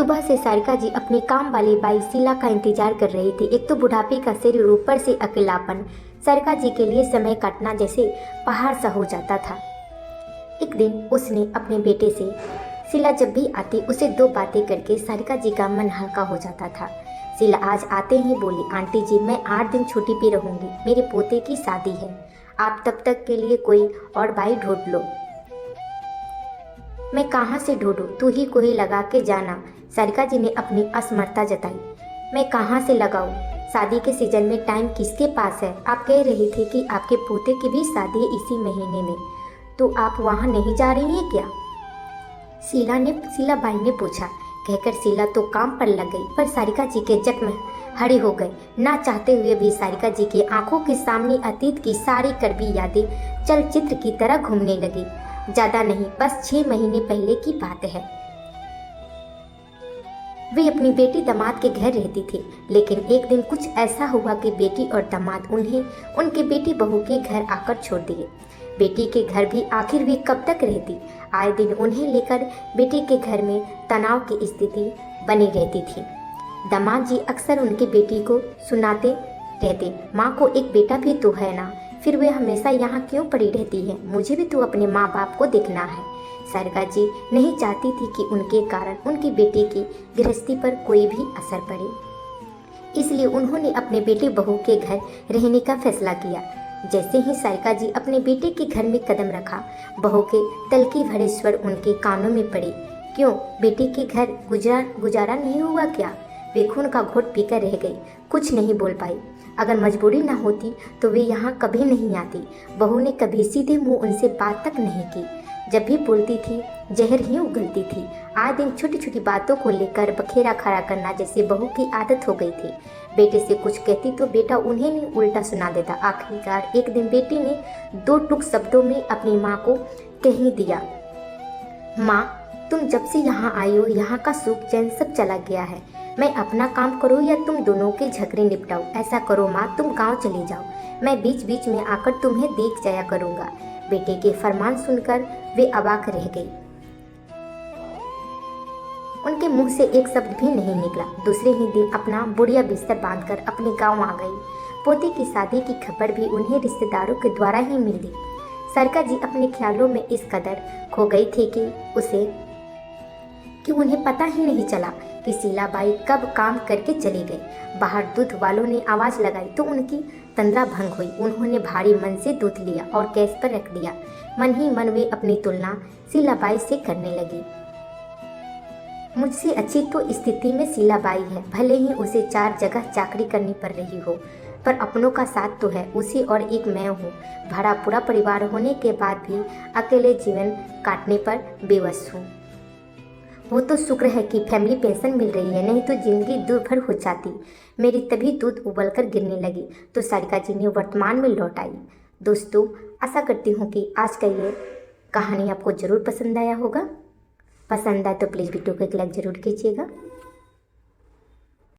सुबह से सारिका जी अपनी काम वाली बाई शीला का इंतजार कर रही थी। एक तो बुढ़ापे का शरीर, ऊपर से अकेलापन। सारिका जी के लिए समय काटना जैसे पहाड़ सा हो जाता था। एक दिन उसने अपने बेटे से, शीला जब भी आती उसे दो बातें करके सारिका जी का मन हल्का हो जाता था। शीला आज आते ही बोली, आंटी जी मैं 8 दिन छुट्टी पे रहूंगी, मेरे पोते की शादी है, आप तब तक के लिए कोई और बाई ढूंढ लो। मैं कहाँ से ढूंढूं, तू ही कोई लगा के जाना। सारिका जी ने अपनी असमर्थता जताई। मैं कहाँ से लगाऊं, शादी के सीजन में टाइम किसके पास है। आप कह रही थी कि आपके पोते की भी शादी है इसी महीने में, तो आप वहाँ नहीं जा रही हैं क्या? शीला बाई ने पूछा। कहकर शीला तो काम पर लग गई, पर सारिका जी के जख्म हरे हो गए। ना चाहते हुए भी सारिका जी की आंखों के सामने अतीत की सारी कड़वी यादें चलचित्र की तरह घूमने लगी। ज्यादा नहीं, बस 6 महीने पहले की बात है। वे अपनी बेटी दामाद के घर रहती थी, लेकिन एक दिन कुछ ऐसा हुआ कि बेटी और दामाद उन्हें उनके बेटी बहू के घर आकर छोड़ दिए। बेटी के घर भी आखिर वे कब तक रहती। आए दिन उन्हें लेकर बेटी के घर में तनाव की स्थिति बनी रहती थी। दामाद जी अक्सर उनकी बेटी को सुनाते रहते, माँ को एक बेटा भी तो है ना, फिर वे हमेशा यहाँ क्यों पड़ी रहती है, मुझे भी तो अपने माँ बाप को देखना है। सारिका जी नहीं चाहती थी कि उनके कारण उनकी बेटी की गृहस्थी पर कोई भी असर पड़े, इसलिए उन्होंने अपने बेटे बहू के घर रहने का फैसला किया। जैसे ही सारिका जी अपने बेटे के घर में कदम रखा, बहू के तलकी भरे स्वर उनके कानों में पड़े। क्यों, बेटे के घर गुजारा नहीं हुआ क्या? वे खून का घोट पीकर रह गई, कुछ नहीं बोल पाई। अगर मजबूरी ना होती तो वे यहाँ कभी नहीं आती। बहू ने कभी सीधे मुंह उनसे बात तक नहीं की, जब भी बोलती थी जहर ही उगलती थी। आए दिन छोटी छोटी बातों को लेकर बखेरा खड़ा करना जैसे बहू की आदत हो गई थी। बेटे से कुछ कहती तो बेटा उन्हें नहीं उल्टा सुना देता। आखिरकार एक दिन बेटी ने 2 टूक शब्दों में अपनी माँ को कह दिया, माँ तुम जब से यहाँ आई हो यहाँ का सुख चैन सब चला गया है। मैं अपना काम करूँ या तुम दोनों के झगड़े निपटाऊँ? ऐसा करो माँ, तुम गांव चले जाओ, मैं बीच बीच में आकर तुम्हें देख जाया करूँगा। बेटे के फरमान सुनकर वे अवाक रह गई। उनके मुंह से एक शब्द भी नहीं निकला। दूसरे ही दिन अपना बुढ़िया बिस्तर बांधकर अपने गांव आ गई। पोते की शादी की खबर भी उन्हें रिश्तेदारों के द्वारा ही मिली। सारिका जी अपने ख्यालों में इस कदर खो गई थी कि उन्हें पता ही नहीं चला कि शीला बाई कब काम करके चली गई। बाहर दूध वालों ने आवाज़ लगाई तो उनकी तंद्रा भंग हुई। उन्होंने भारी मन से दूध लिया और गैस पर रख दिया। मन ही मन वे अपनी तुलना शीला बाई से करने लगी। मुझसे अच्छी तो स्थिति में शीला बाई है, भले ही उसे 4 जगह चाकरी करनी पड़ रही हो, पर अपनों का साथ तो है। उसे और एक मैं हूँ। भरा पूरा परिवार होने के बाद भी अकेले जीवन काटने पर बेबस हूँ। वो तो शुक्र है कि फैमिली पेंशन मिल रही है, नहीं तो जिंदगी दुर्भर हो जाती। मेरी तभी दूध उबलकर गिरने लगी तो सारिका जी ने वर्तमान में लौट आई। दोस्तों, आशा करती हूँ कि आज का ये कहानी आपको ज़रूर पसंद आया होगा। पसंद आए तो प्लीज़ वीडियो को एक लाइक ज़रूर कीजिएगा।